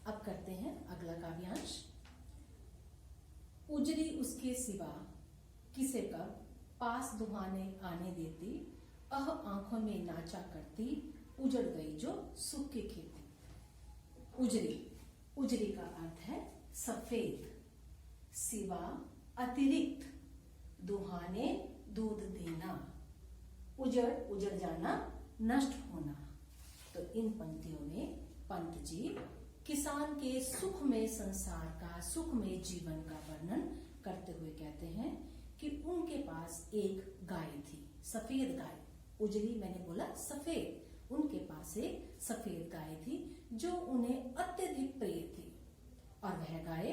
अब करते हैं अगला काव्यांश। उजरी उसके सिवा किसे कब पास दुहाने आने देती, आंखों में नाचा करती, उजड़ गई जो सुख की खेती। उजरी, उजरी का अर्थ है सफेद, सिवा अतिरिक्त, दुहाने दूध देना, उजड़ उजड़ जाना, नष्ट होना। तो इन पंक्तियों में पंत जी किसान के सुखमय संसार का, सुखमय जीवन का वर्णन करते हुए कहते हैं कि उनके पास एक गाय थी, सफेद गाय। उजली मैंने बोला सफेद, उनके पास एक सफेद गाय थी जो उन्हें अत्यधिक प्रिय थी, और वह गाय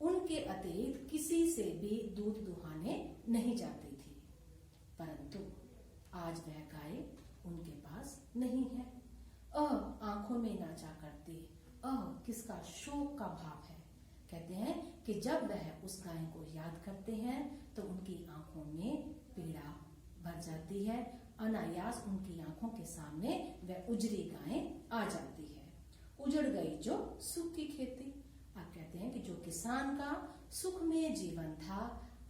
उनके अतिरिक्त किसी से भी दूध दुहाने नहीं जाती थी। परंतु आज वह गाय उनके पास नहीं है। आंखों में नाचा करती, किसका शोक का भाव है। कहते हैं कि जब वह उस गाय को याद करते हैं तो उनकी आंखों में पीड़ा भर जाती है, अनायास उनकी आंखों के सामने वह उजरी गाय आ जाती है। उजड़ गई जो सुख की खेती। आप कहते हैं कि जो किसान का सुखमय जीवन था,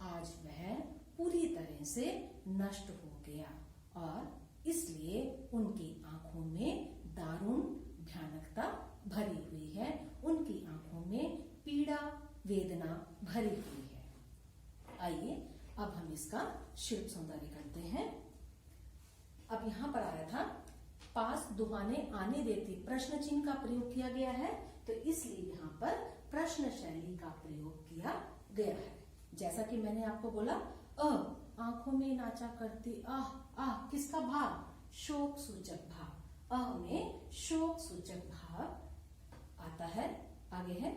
आज वह पूरी तरह से नष्ट हो गया, और इसलिए उनकी आंखों में दारुण भयानकता भरी हुई है, उनकी आंखों में पीड़ा वेदना भरी हुई है। आइए अब हम इसका शिल्प सौंदर्य करते हैं। अब यहां पर आया था पास दुहाने आने देती, प्रश्न चिन्ह का प्रयोग किया गया है, तो इसलिए यहाँ पर प्रश्न शैली का प्रयोग किया गया है। जैसा कि मैंने आपको बोला, आंखों में नाचा करती, आह किसका भाव, शोक सूचक भाव, में शोक सूचक भाव आता है। आगे है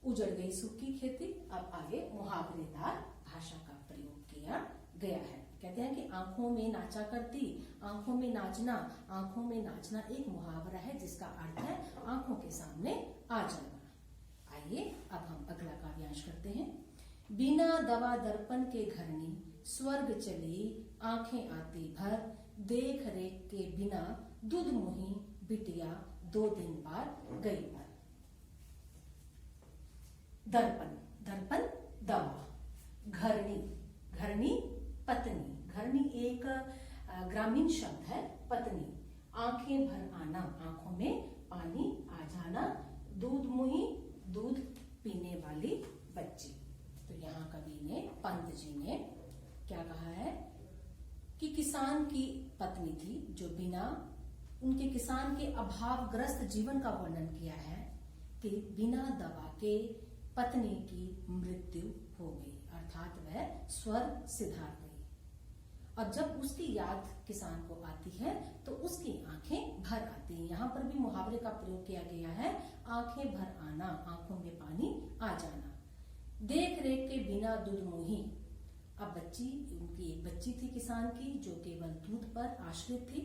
उजड़ गई सुख की खेती। अब आगे मुहावरेदार भाषा का प्रयोग किया गया है। कहते हैं कि आंखों में नाचा करती, आंखों में नाचना। आंखों में नाचना एक मुहावरा है जिसका अर्थ है आंखों के सामने आ जाना। आइए अब हम अगला काव्यांश करते हैं। बिना दवा दर्पण के घरनी, स्वर्ग चली आंखें आती भर, देख रेख के बिना दूध मुही, बिटिया 2 दिन बाद गई पर। दर्पण, दर्पण दवा, घरनी, घरनी पत्नी। घरनी एक ग्रामीण शब्द है, पत्नी। आंखें भर आना, आंखों में पानी आ जाना। दूध मुही, दूध पीने वाली बच्ची। तो यहाँ कवि ने, पंत जी ने क्या कहा है कि किसान की पत्नी थी जो बिना, उनके किसान के अभावग्रस्त जीवन का वर्णन किया है कि बिना दवा के पत्नी की मृत्यु हो गई, अर्थात वह स्वर्ग सिधार गई। अब जब उसकी याद किसान को आती है तो उसकी आंखें भर आती हैं। यहाँ पर भी मुहावरे का प्रयोग किया गया है, आंखें भर आना, आंखों में पानी आ जाना। देख रेख के बिना दूध मुही। अब बच्ची, उनकी एक बच्ची थी किसान की जो केवल दूध पर आश्रित थी,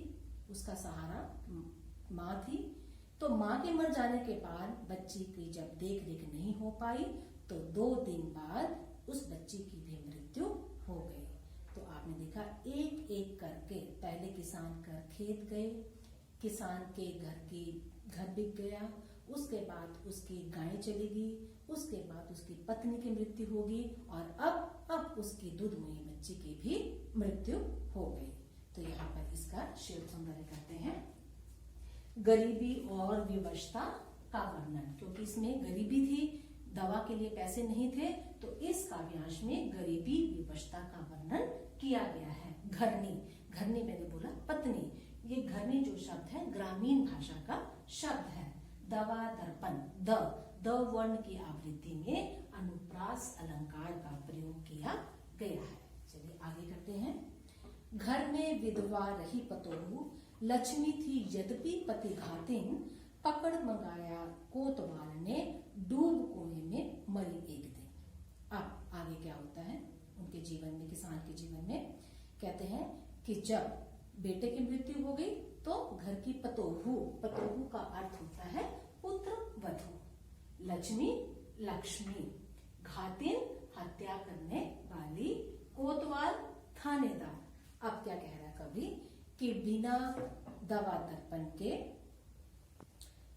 उसका सहारा माँ थी। तो माँ के मर जाने के बाद बच्ची की जब देख रेख नहीं हो पाई तो 2 दिन बाद उस बच्ची की भी मृत्यु हो गई। तो आपने देखा एक एक करके पहले किसान का खेत गए, किसान के घर बिक गया, उसके बाद उसकी गाय चली गई, उसके बाद उसकी पत्नी की मृत्यु होगी, और अब उसकी दूध मुही बच्ची की भी मृत्यु हो गई। तो यहाँ पर इसका शिल्प सौंदर्य करते हैं। गरीबी और विवशता का वर्णन, क्योंकि इसमें गरीबी थी, दवा के लिए पैसे नहीं थे, तो इस काव्यांश में गरीबी विवशता का वर्णन किया गया है। घरनी, घरनी मैंने बोला पत्नी, ये घरनी जो शब्द है ग्रामीण भाषा का शब्द है। दवा दर्पण, द वर्ण की आवृत्ति में अनुप्रास अलंकार का प्रयोग किया गया है। चलिए आगे करते हैं। घर में विधवा रही पतोहू, लक्ष्मी थी यद्यपि पति घातिन, पकड़ मंगाया कोतवाल ने, डूब कुएं में मरी एक दिन। अब आगे क्या होता है उनके जीवन में, किसान के जीवन में, कहते हैं कि जब बेटे की मृत्यु हो गई तो घर की पतोहू, पतोहू का अर्थ होता है पुत्र वधू, लक्ष्मी लक्ष्मी, घातिन हत्या करने वाली, कोतवाल थानेदार। अब क्या कह रहा है कवि कि बिना दवा दर्पण के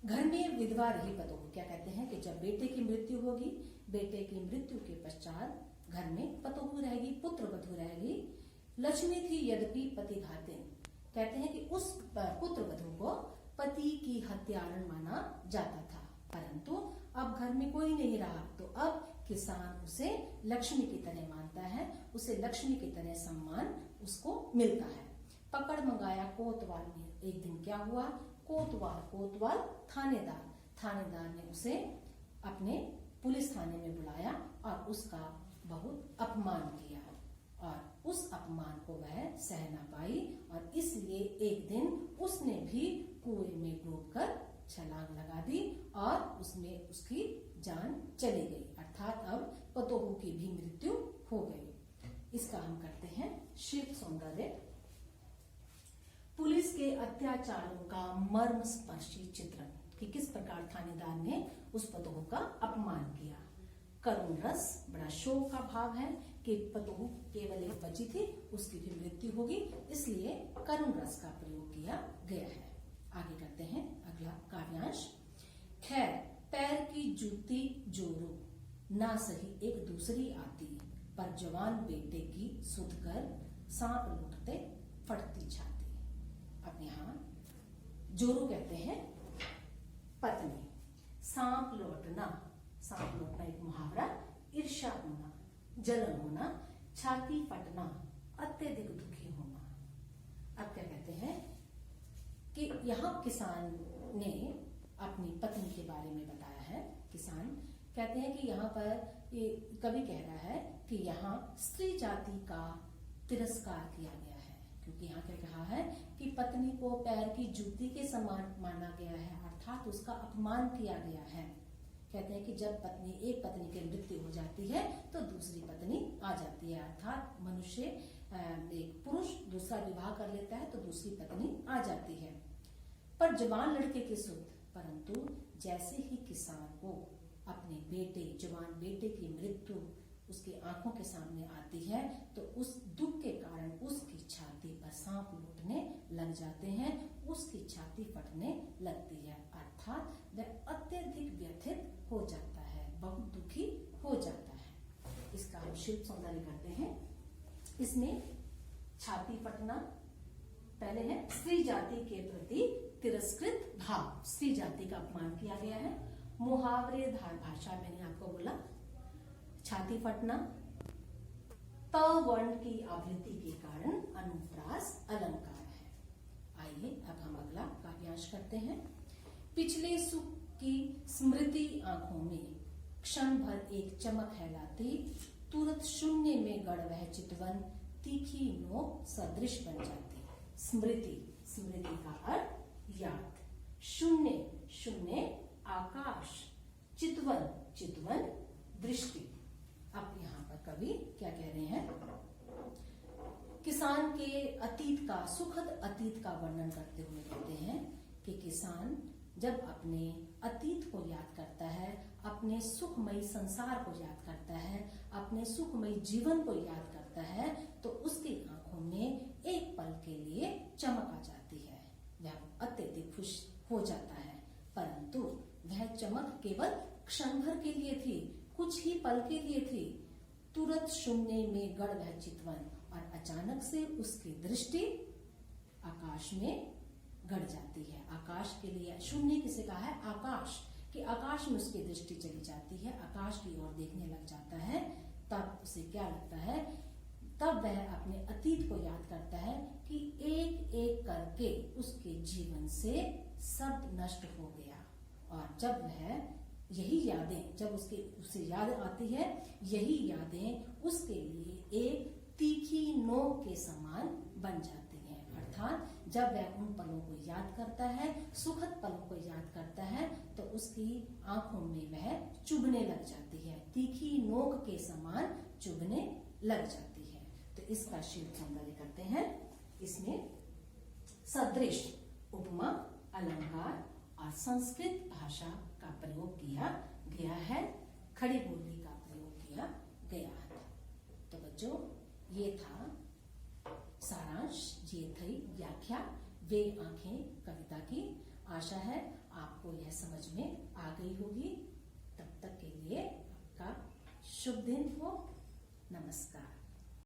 घर में विधवा रही पतोह, क्या कहते हैं कि जब बेटे की मृत्यु होगी, बेटे की मृत्यु के पश्चात घर में पतोह रहेगी, पुत्र वधू रहेगी। लक्ष्मी थी यद्यपि पति घातिन, कहते हैं कि उस पुत्र वधू को पति की हत्यारण माना जाता था, परंतु अब घर में कोई नहीं रहा तो अब किसान उसे लक्ष्मी की तरह मानता है, उसे लक्ष्मी की तरह सम्मान उसको मिलता है। पकड़ मंगाया कोतवाल ने, एक दिन क्या हुआ, कोतवाल थानेदार ने उसे अपने पुलिस थाने में बुलाया और उसका बहुत अपमान किया और उस अपमान को वह सह न पाई और इसलिए एक दिन उसने भी कुएं में डूबकर छलांग लगा दी और उसमें उसकी जान चली गई, अर्थात अब पतोहू की भी मृत्यु हो गई। इसका हम करते हैं शिल्प सौंदर्य। पुलिस के अत्याचारों का मर्मस्पर्शी चित्रण, कि किस प्रकार थानेदार ने उस पतोहू का अपमान किया। करुण रस, बड़ा शोक का भाव है कि पतोहू केवल एक बची थी, उसकी भी मृत्यु होगी, इसलिए करुण रस का प्रयोग किया गया है। आगे करते हैं अगला काव्यांश। खैर पैर की जूती जोरो, ना सही एक दूसरी आती, पर जवान बेटे की सुध कर सांप लूटते फटती छाती। अब यहाँ जोरो कहते हैं पत्नी, सांप लौटना एक मुहावरा, ईर्ष्या होना, जलन होना, छाती फटना, अत्यधिक दुखी होना। अब क्या कहते हैं कि यहाँ किसान ने अपनी पत्नी के बारे में बताया है। किसान कहते हैं कि यहाँ पर ये कवि कह रहा है कि यहाँ स्त्री जाति का तिरस्कार किया गया है, क्योंकि यहाँ क्या कहा है कि पत्नी को पैर की जूती के समान माना गया है, अर्थात उसका अपमान किया गया है। कहते हैं कि जब एक पत्नी की मृत्यु हो जाती है तो दूसरी पत्नी आ जाती है, अर्थात मनुष्य एक पुरुष दूसरा विवाह कर लेता है तो दूसरी पत्नी आ जाती है। पर जवान लड़के की सुध, परंतु जैसे ही किसान को अपने जवान बेटे की मृत्यु उसकी आंखों के सामने आती है तो उस दुख के कारण उसकी छाती पर सांप लूटने लग जाते हैं, उसकी छाती फटने लगती है, अर्थात वह अत्यधिक व्यथित हो जाता है, बहुत दुखी हो जाता है। इसका हम शिल्प सौंदर्य करते हैं। इसमें छाती फटना पहले है, स्त्री जाति के प्रति तिरस्कृत भाव, स्त्री जाति का अपमान किया गया है। मुहावरेधार भाषा, मैंने आपको बोला छाती फटना, त वर्ण की आवृत्ति के कारण अनुप्रास अलंकार है। आइए अब हम अगला काव्यांश करते हैं। पिछले सुख की स्मृति आंखों में क्षण भर एक चमक है लाती, तुरंत शून्य में गड़ वह चितवन, तीखी नोक सदृश बन जाती। स्मृति का अर्थ याद, शून्य आकाश, चितवन दृष्टि। अब यहाँ पर कवि क्या कह रहे हैं, किसान के अतीत का, सुखद अतीत का वर्णन करते हुए कहते हैं कि किसान जब अपने अतीत को याद करता है, अपने सुखमयी संसार को याद करता है, अपने सुखमयी जीवन को याद करता है तो उसकी आंखों में एक पल के लिए चमक आ जाती है, वह अत्यधिक खुश हो जाता है, परंतु वह चमक केवल क्षण भर के लिए थी, कुछ ही पल के लिए थी। तुरंत शून्य में गड़ वह चितवन, और अचानक से उसकी दृष्टि आकाश में गड़ जाती है। आकाश के लिए शून्य किसे कहा है, आकाश, कि आकाश में उसकी दृष्टि चली जाती है, आकाश की ओर देखने लग जाता है। तब उसे क्या लगता है, तब वह अपने अतीत को याद करता है कि एक एक करके उसके जीवन से सब नष्ट हो गया, और जब वह यही यादें, जब उसे याद आती है, यही यादें उसके लिए एक तीखी नोक के समान बन जाती हैं, अर्थात जब वह उन पलों को याद करता है, सुखद पलों को याद करता है तो उसकी आंखों में वह चुभने लग जाती है, तीखी नोक के समान चुभने लग जाती है। तो इसका शिल्प सौंदर्य करते हैं। इसमें सदृश, उपमा, अलंकार और संस्कृत भाषा का प्रयोग किया गया है, खड़ी बोली का प्रयोग किया गया है। तो बच्चों, ये था सारांश, ये थी व्याख्या वे आंखें कविता की। आशा है आपको यह समझ में आ गई होगी। तब तक के लिए आपका शुभ दिन हो। नमस्कार।